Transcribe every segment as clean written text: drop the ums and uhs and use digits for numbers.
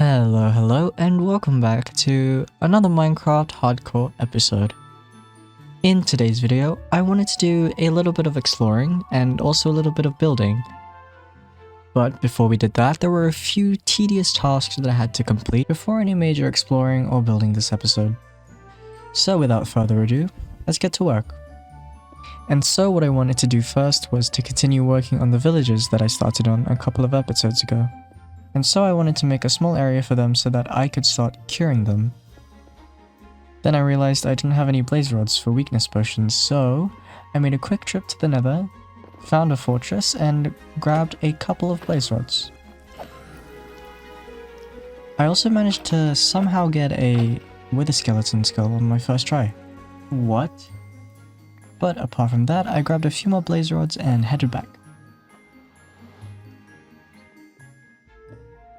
Hello, and welcome back to another Minecraft hardcore episode. In today's video, I wanted to do a little bit of exploring and also a little bit of building. But before we did that, there were a few tedious tasks that I had to complete before any major exploring or building this episode. So without further ado, let's get to work. And so what I wanted to do first was to continue working on the villages that I started on a couple of episodes ago. And so I wanted to make a small area for them so that I could start curing them. Then I realized I didn't have any blaze rods for weakness potions, so I made a quick trip to the nether, found a fortress, and grabbed a couple of blaze rods. I also managed to somehow get a wither skeleton skull on my first try. What? But apart from that, I grabbed a few more blaze rods and headed back.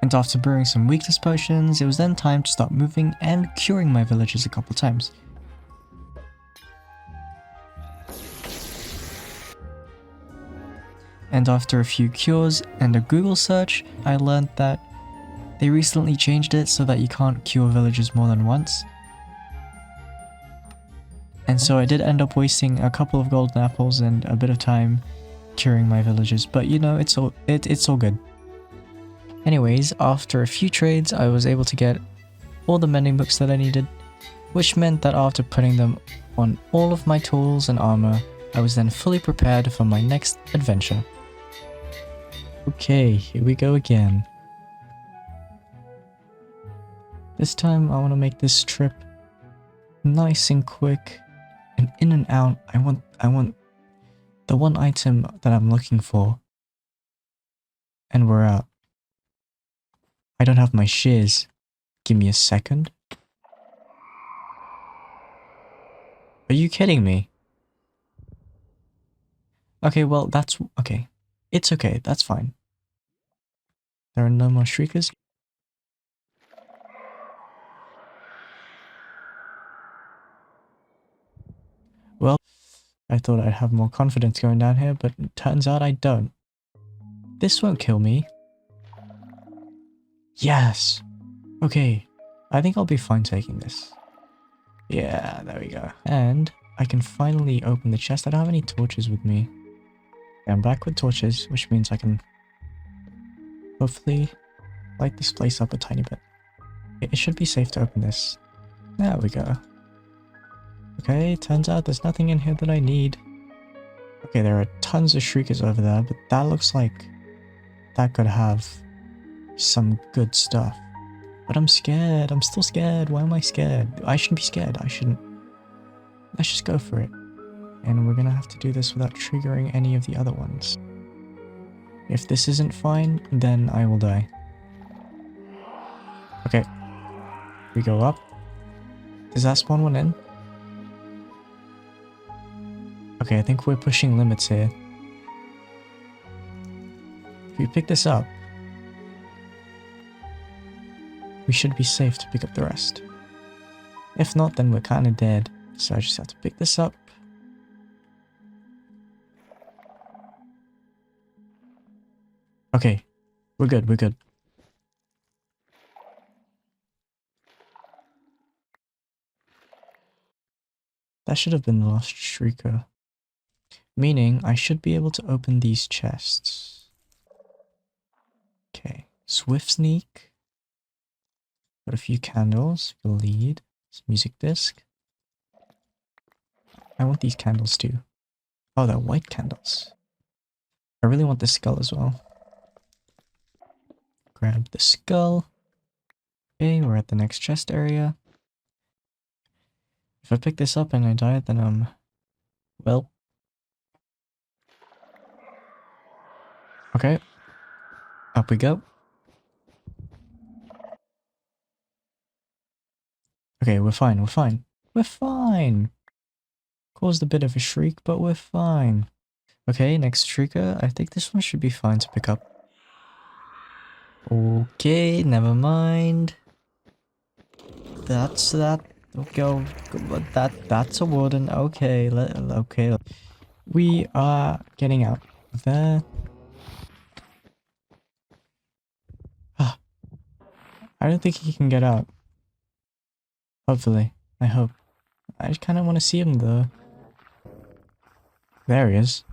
And after brewing some weakness potions, it was then time to start moving and curing my villagers a couple times. And after a few cures and a Google search, I learned that they recently changed it so that you can't cure villagers more than once. And so I did end up wasting a couple of golden apples and a bit of time curing my villagers, but you know, it's all good. Anyways, after a few trades, I was able to get all the mending books that I needed, which meant that after putting them on all of my tools and armor, I was then fully prepared for my next adventure. Okay, here we go again. This time I want to make this trip nice and quick, and in and out. I want the one item that I'm looking for, and we're out. I don't have my shears. Give me a second. Are you kidding me? Okay, well, that's okay. It's okay, that's fine. There are no more shriekers. Well, I thought I'd have more confidence going down here, but it turns out I don't. This won't kill me. Yes! Okay, I think I'll be fine taking this. Yeah, there we go. And I can finally open the chest. I don't have any torches with me. Okay, I'm back with torches, which means I can hopefully light this place up a tiny bit. It should be safe to open this. There we go. Okay, turns out there's nothing in here that I need. Okay, there are tons of shriekers over there, but that looks like that could have some good stuff. But I'm scared. I'm still scared. Why am I scared? I shouldn't be scared. I shouldn't. Let's just go for it. And we're gonna have to do this without triggering any of the other ones. If this isn't fine, then I will die. Okay. We go up. Does that spawn one in? Okay, I think we're pushing limits here. If we pick this up, we should be safe to pick up the rest. If not, then we're kind of dead. So I just have to pick this up. Okay, we're good, we're good. That should have been the last shrieker. Meaning, I should be able to open these chests. Okay, swift sneak. Got a few candles, a lead, some music disc. I want these candles too. Oh, they're white candles. I really want this skull as well. Grab the skull. Okay, we're at the next chest area. If I pick this up and I die, then well. Okay. Up we go. Okay, we're fine, we're fine. We're fine! Caused a bit of a shriek, but we're fine. Okay, next shrieker. I think this one should be fine to pick up. Okay, never mind. That's that. Go. That's a wooden. Okay, okay. We are getting out of there. I don't think he can get out. Hopefully. I hope. I just kind of want to see him though. There he is.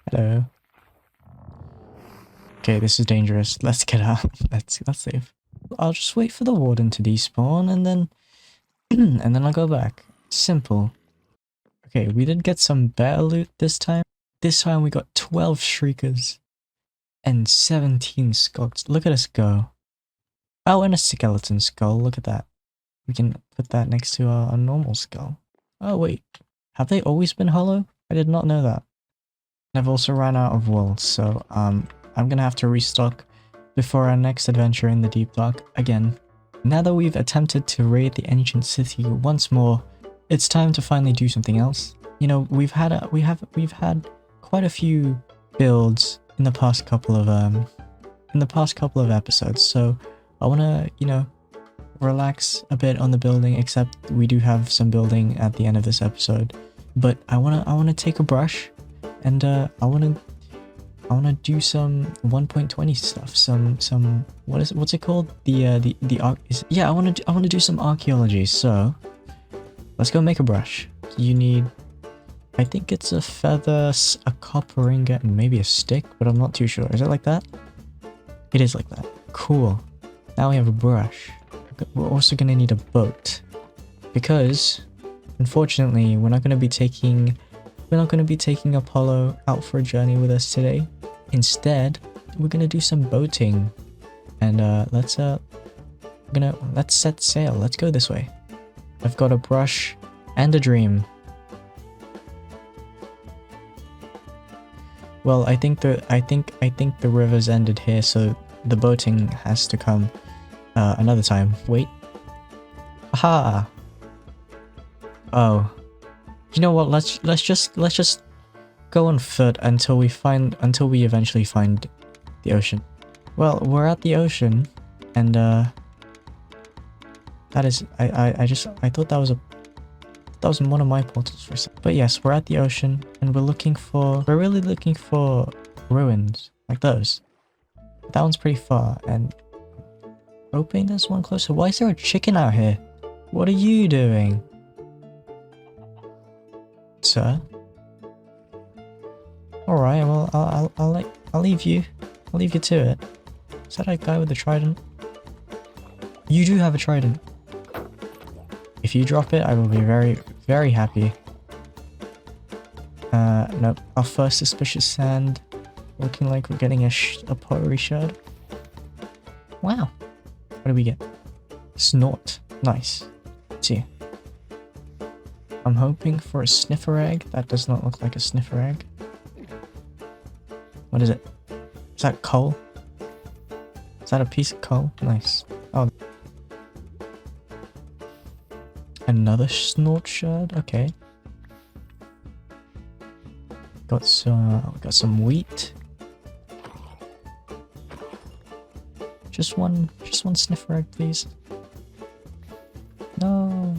Hello. Okay, this is dangerous. Let's get out. That's safe. I'll just wait for the warden to despawn and then and then I'll go back. Simple. Okay, we did get some better loot this time. This time we got 12 shriekers and 17 skulks. Look at us go. Oh, and a skeleton skull. Look at that. We can put that next to our normal skull. Oh wait, have they always been hollow? I did not know that. I've also ran out of wool, so I'm gonna have to restock before our next adventure in the Deep Dark again. Now that we've attempted to raid the ancient city once more, it's time to finally do something else. You know, we've had quite a few builds in the past couple of episodes, so I wanna, you know, relax a bit on the building, except we do have some building at the end of this episode. But I wanna take a brush and I wanna do some 1.20 stuff. Some what's it called? I wanna do some archaeology. So let's go make a brush. You need, I think it's a feather, a copper ingot, and maybe a stick, but I'm not too sure. Is it like that? It is like that. Cool. Now we have a brush. We're also gonna need a boat, because unfortunately we're not gonna be taking Apollo out for a journey with us today. Instead, we're gonna do some boating, and let's set sail. Let's go this way. I've got a brush and a dream. Well, I think the river's ended here, so the boating has to come another time. Wait. Aha. Oh. You know what? Let's just go on foot until we eventually find the ocean. Well, we're at the ocean, and that is I thought that was one of my portals for a second. But yes, we're at the ocean, and we're really looking for ruins like those. That one's pretty far, and hoping there's one closer. Why is there a chicken out here? What are you doing, sir? All right, well, I'll leave you to it. Is that a guy with a trident? You do have a trident. If you drop it, I will be very, very happy. Nope. Our first suspicious sand. Looking like we're getting a pottery shard. Wow. What do we get? Snort. Nice. Let's see. I'm hoping for a sniffer egg. That does not look like a sniffer egg. What is it? Is that coal? Is that a piece of coal? Nice. Oh. Another snort shard? Okay. Got some wheat. Just one sniffer egg, please. No.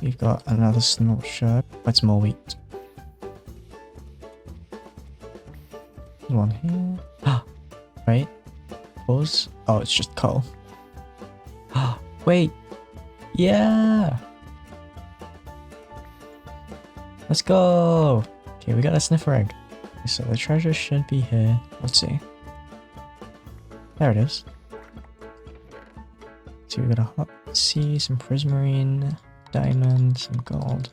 We've got another snort shard. That's more wheat. One here. Ah, right. Pause. Oh, it's just coal. Ah, wait. Yeah. Let's go. Okay, we got a sniffer egg. So the treasure should be here. Let's see. There it is. So we got a hot sea, some prismarine, diamonds, some gold.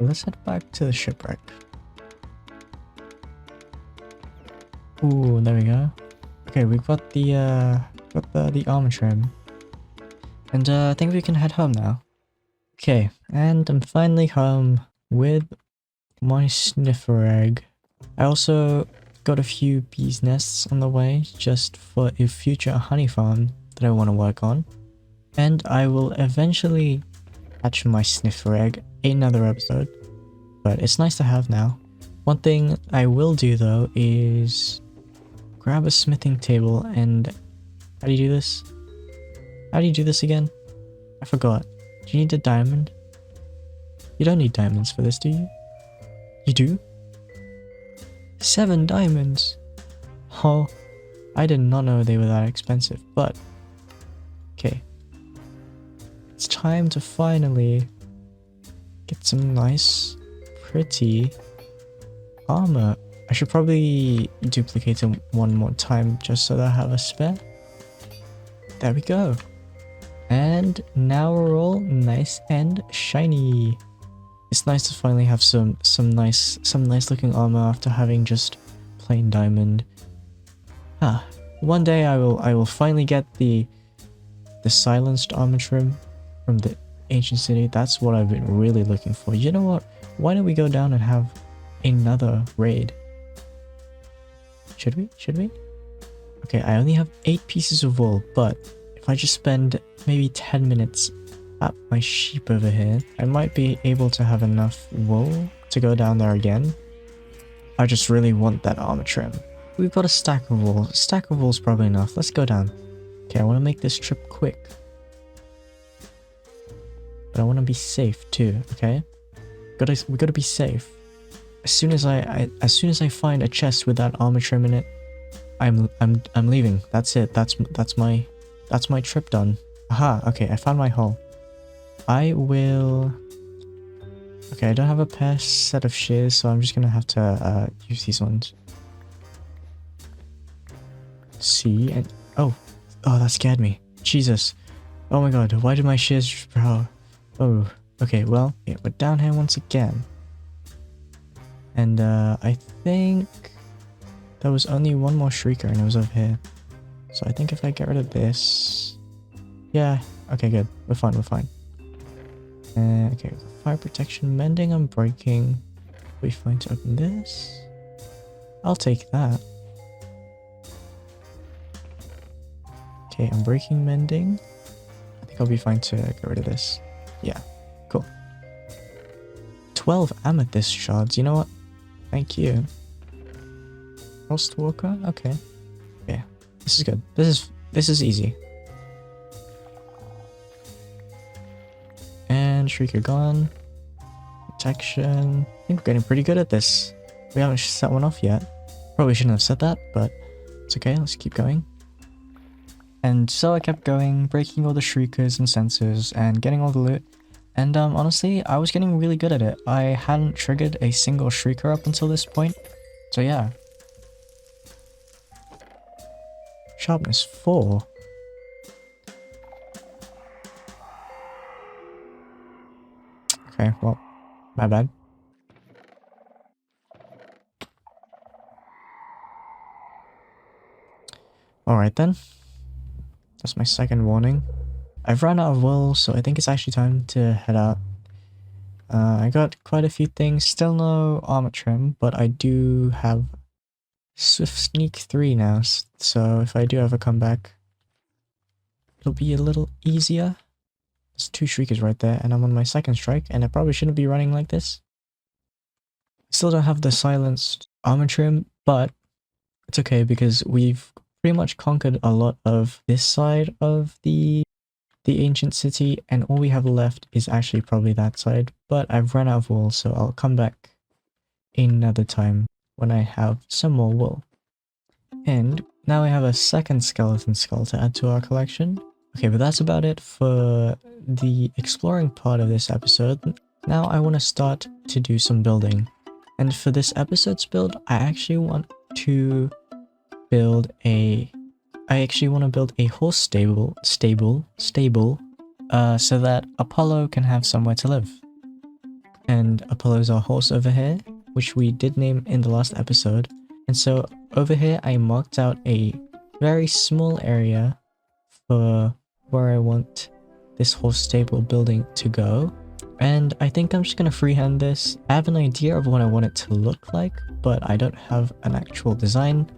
Let's head back to the shipwreck. Ooh, there we go. Okay, we've got the armor trim, and I think we can head home now. Okay, and I'm finally home with my sniffer egg. I also got a few bees nests on the way, just for a future honey farm that I want to work on, and I will eventually hatch my sniffer egg in another episode. But it's nice to have now. One thing I will do though is grab a smithing table and... How do you do this? How do you do this again? I forgot. Do you need a diamond? You don't need diamonds for this, do you? You do? 7 diamonds! Oh, I did not know they were that expensive, but okay. It's time to finally get some nice, pretty armor. I should probably duplicate it one more time just so that I have a spare. There we go. And now we're all nice and shiny. It's nice to finally have some nice looking armor after having just plain diamond. One day I will finally get the silenced armor trim from the ancient city. That's what I've been really looking for. You know what? Why don't we go down and have another raid? Should we? Okay, I only have 8 pieces of wool, but if I just spend maybe 10 minutes at my sheep over here, I might be able to have enough wool to go down there again. I just really want that armor trim. We've got a stack of wool. A stack of wool is probably enough. Let's go down. Okay, I want to make this trip quick. But I want to be safe too, okay? We gotta be safe. As soon as I find a chest with that armor trim in it, I'm leaving. That's it. That's my trip done. Aha, okay, I found my hole. I will... Okay, I don't have a set of shears, so I'm just gonna have to use these ones. See, and... Oh, that scared me. Jesus. Oh my god, why did my shears... Bro. Oh, okay, well, yeah, we're down here once again. And I think there was only one more shrieker and it was over here. So I think if I get rid of this... Yeah, okay, good. We're fine. Okay, fire protection, mending, I'm breaking. We fine to open this. I'll take that. Okay, I'm breaking, mending. I think I'll be fine to get rid of this. Yeah, cool. 12 amethyst shards, you know what? Thank you. Frost walker? Okay. Yeah, this is good. This is easy. And shrieker gone. Protection. I think we're getting pretty good at this. We haven't set one off yet. Probably shouldn't have said that, but it's okay. Let's keep going. And so I kept going, breaking all the shriekers and sensors and getting all the loot. And honestly, I was getting really good at it. I hadn't triggered a single shrieker up until this point. So yeah. Sharpness 4. Okay, well, my bad. Alright then. That's my second warning. I've run out of wool, so I think it's actually time to head out. I got quite a few things. Still no armor trim, but I do have Swift Sneak 3 now, so if I do ever come back, it'll be a little easier. There's 2 shriekers right there, and I'm on my second strike, and I probably shouldn't be running like this. Still don't have the silenced armor trim, but it's okay because we've pretty much conquered a lot of this side of the ancient city, and all we have left is actually probably that side, but I've run out of wool, so I'll come back another time when I have some more wool. And now we have a second skeleton skull to add to our collection. Okay, but that's about it for the exploring part of this episode. Now I want to start to do some building. And for this episode's build, I actually want to build a horse stable, so that Apollo can have somewhere to live. And Apollo's our horse over here, which we did name in the last episode. And so over here, I marked out a very small area for where I want this horse stable building to go. And I think I'm just gonna freehand this. I have an idea of what I want it to look like, but I don't have an actual design.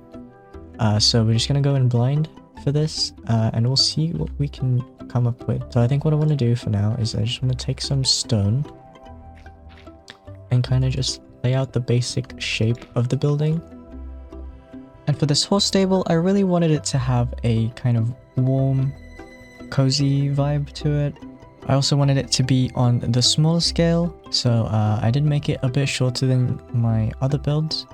So we're just gonna go in blind for this, and we'll see what we can come up with. So I think what I want to do for now is I just want to take some stone and kind of just lay out the basic shape of the building. And for this horse stable, I really wanted it to have a kind of warm, cozy vibe to it. I also wanted it to be on the smaller scale, so I did make it a bit shorter than my other builds.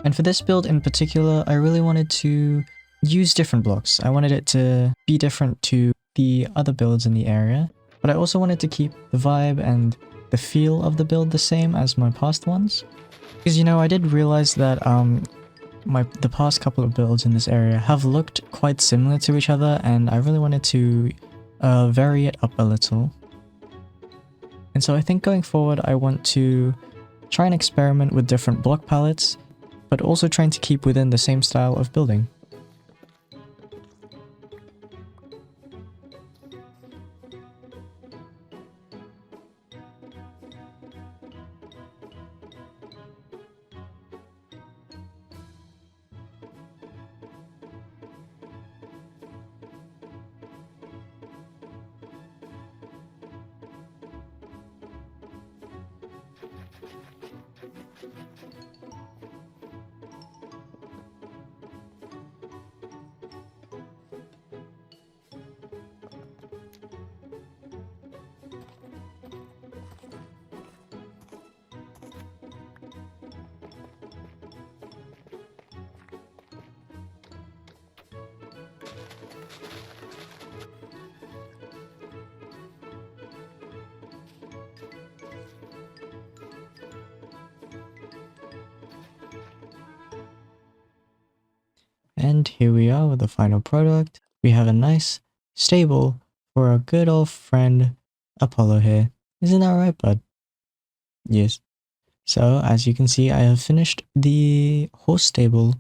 And for this build in particular, I really wanted to use different blocks. I wanted it to be different to the other builds in the area, but I also wanted to keep the vibe and the feel of the build the same as my past ones. Because, you know, I did realize that the past couple of builds in this area have looked quite similar to each other, and I really wanted to vary it up a little. And so I think going forward I want to try and experiment with different block palettes, but also trying to keep within the same style of building. And here we are with the final product. We have a nice stable for our good old friend Apollo here. Isn't that right, bud? Yes. So as you can see, I have finished the horse stable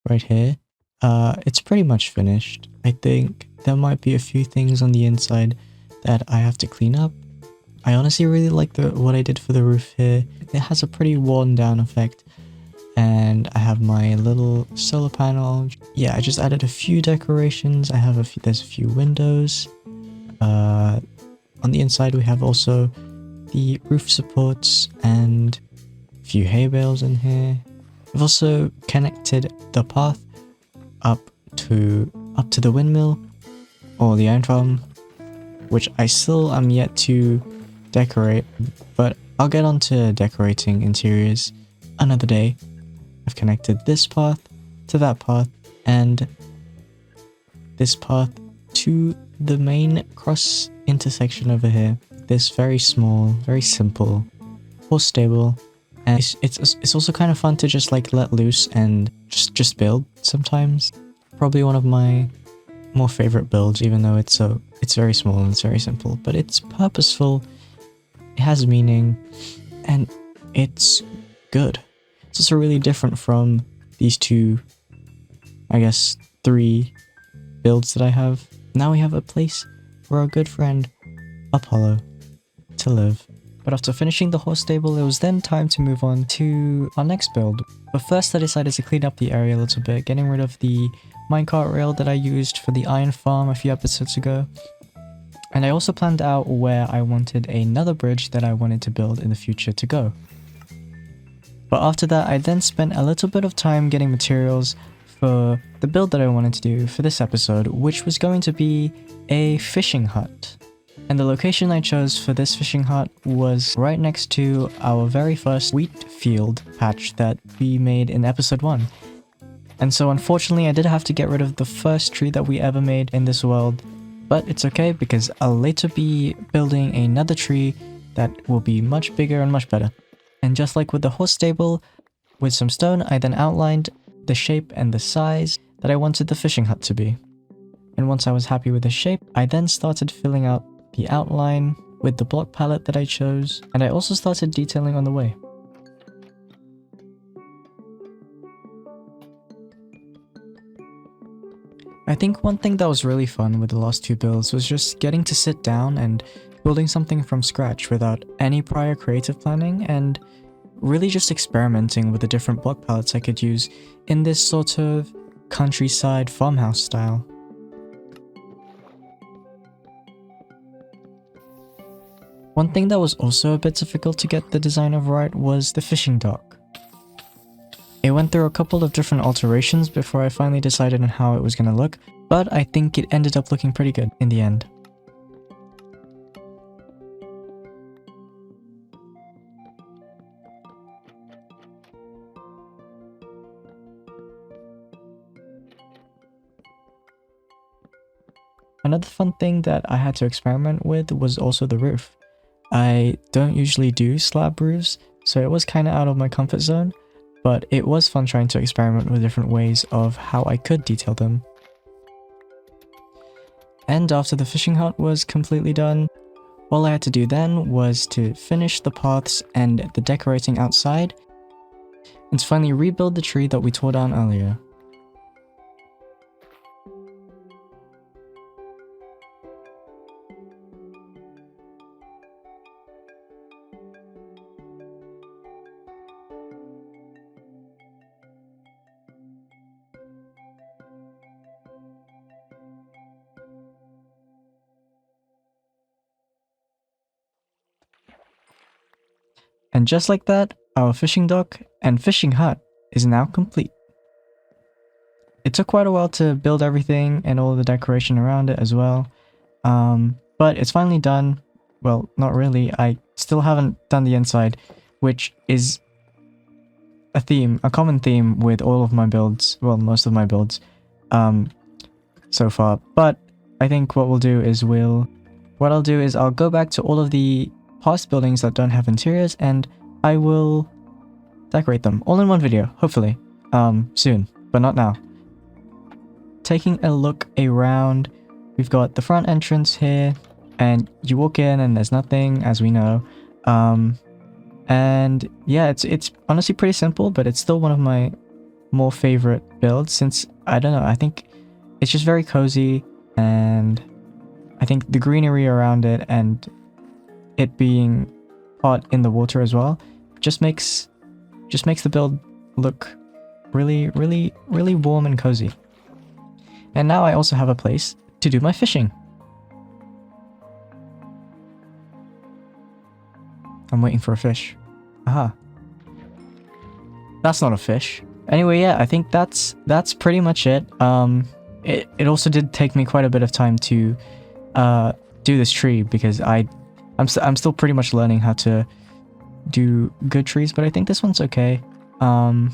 right here. It's pretty much finished. I think there might be a few things on the inside that I have to clean up. I honestly really like what I did for the roof here. It has a pretty worn down effect. And I have my little solar panel. Yeah, I just added a few decorations. There's a few windows. On the inside we have also the roof supports and a few hay bales in here. I've also connected the path up to the windmill or the iron farm, which I still am yet to decorate, but I'll get onto decorating interiors another day. I've connected this path to that path and this path to the main cross intersection over here. This very small, very simple horse stable, and it's also kind of fun to just like let loose and just build sometimes. Probably one of my more favorite builds, even though it's very small and it's very simple, but it's purposeful, it has meaning, and it's good. It's also really different from these two, I guess, 3 builds that I have. Now we have a place for our good friend Apollo to live. But after finishing the horse stable, it was then time to move on to our next build. But first I decided to clean up the area a little bit, getting rid of the minecart rail that I used for the iron farm a few episodes ago. And I also planned out where I wanted another bridge that I wanted to build in the future to go. But after that, I then spent a little bit of time getting materials for the build that I wanted to do for this episode, which was going to be a fishing hut. And the location I chose for this fishing hut was right next to our very first wheat field patch that we made in episode 1. And so unfortunately I did have to get rid of the first tree that we ever made in this world, but it's okay because I'll later be building another tree that will be much bigger and much better. And just like with the horse stable, with some stone, I then outlined the shape and the size that I wanted the fishing hut to be. And once I was happy with the shape, I then started filling out the outline with the block palette that I chose, and I also started detailing on the way. I think one thing that was really fun with the last 2 builds was just getting to sit down and building something from scratch without any prior creative planning, and really just experimenting with the different block palettes I could use in this sort of countryside farmhouse style. One thing that was also a bit difficult to get the design of right was the fishing dock. It went through a couple of different alterations before I finally decided on how it was going to look, but I think it ended up looking pretty good in the end. Another fun thing that I had to experiment with was also the roof. I don't usually do slab roofs, so it was kind of out of my comfort zone, but it was fun trying to experiment with different ways of how I could detail them. And after the fishing hut was completely done, all I had to do then was to finish the paths and the decorating outside, and to finally rebuild the tree that we tore down earlier. And just like that, our fishing dock and fishing hut is now complete. It took quite a while to build everything and all the decoration around it as well, but it's finally done. Well, not really, I still haven't done the inside, which is a common theme with all of my builds, well, most of my builds, so far. But I think what I'll do is I'll go back to all of the past buildings that don't have interiors, and I will decorate them all in one video, hopefully, soon, but not now. Taking a look around, we've got the front entrance here, and you walk in and there's nothing, as we know. And yeah, it's honestly pretty simple, but it's still one of my more favorite builds, since, I don't know, I think it's just very cozy, and I think the greenery around it and it being hot in the water as well just makes the build look really warm and cozy. And now I also have a place to do my fishing. I'm waiting for a fish. Aha. That's not a fish. Anyway, yeah, I think that's pretty much it. It also did take me quite a bit of time to do this tree, because I'm still pretty much learning how to do good trees, but I think this one's okay. But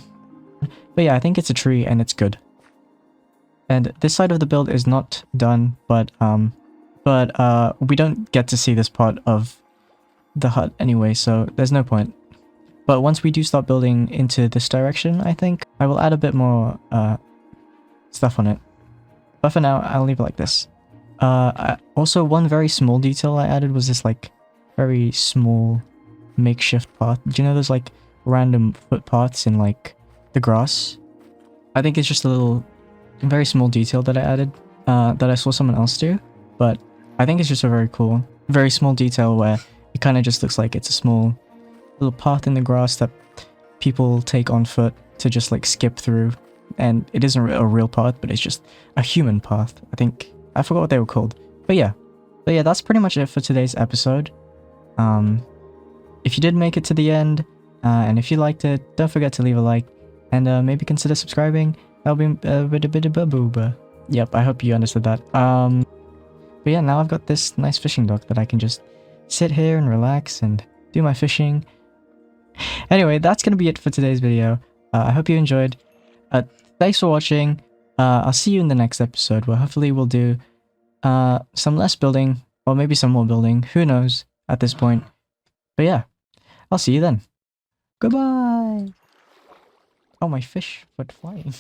yeah, I think it's a tree and it's good. And this side of the build is not done, but we don't get to see this part of the hut anyway, so there's no point. But once we do start building into this direction, I think I will add a bit more stuff on it. But for now, I'll leave it like this. Also, one very small detail I added was this like very small makeshift path. Do you know those like random footpaths in like the grass? I think it's just a little very small detail that I added that I saw someone else do, but I think it's just a very cool, very small detail where it kind of just looks like it's a small little path in the grass that people take on foot to just like skip through, and it isn't a real path, but it's just a human path. I forgot what they were called, but yeah, that's pretty much it for today's episode. If you did make it to the end, and if you liked it, don't forget to leave a like, and maybe consider subscribing. That'll be yep, I hope you understood that. But yeah, now I've got this nice fishing dock that I can just sit here and relax and do my fishing. Anyway, that's gonna be it for today's video. I hope you enjoyed. Thanks for watching. I'll see you in the next episode, where hopefully we'll do some less building, or maybe some more building. Who knows at this point. But yeah, I'll see you then. Goodbye! Oh, my fish foot flying.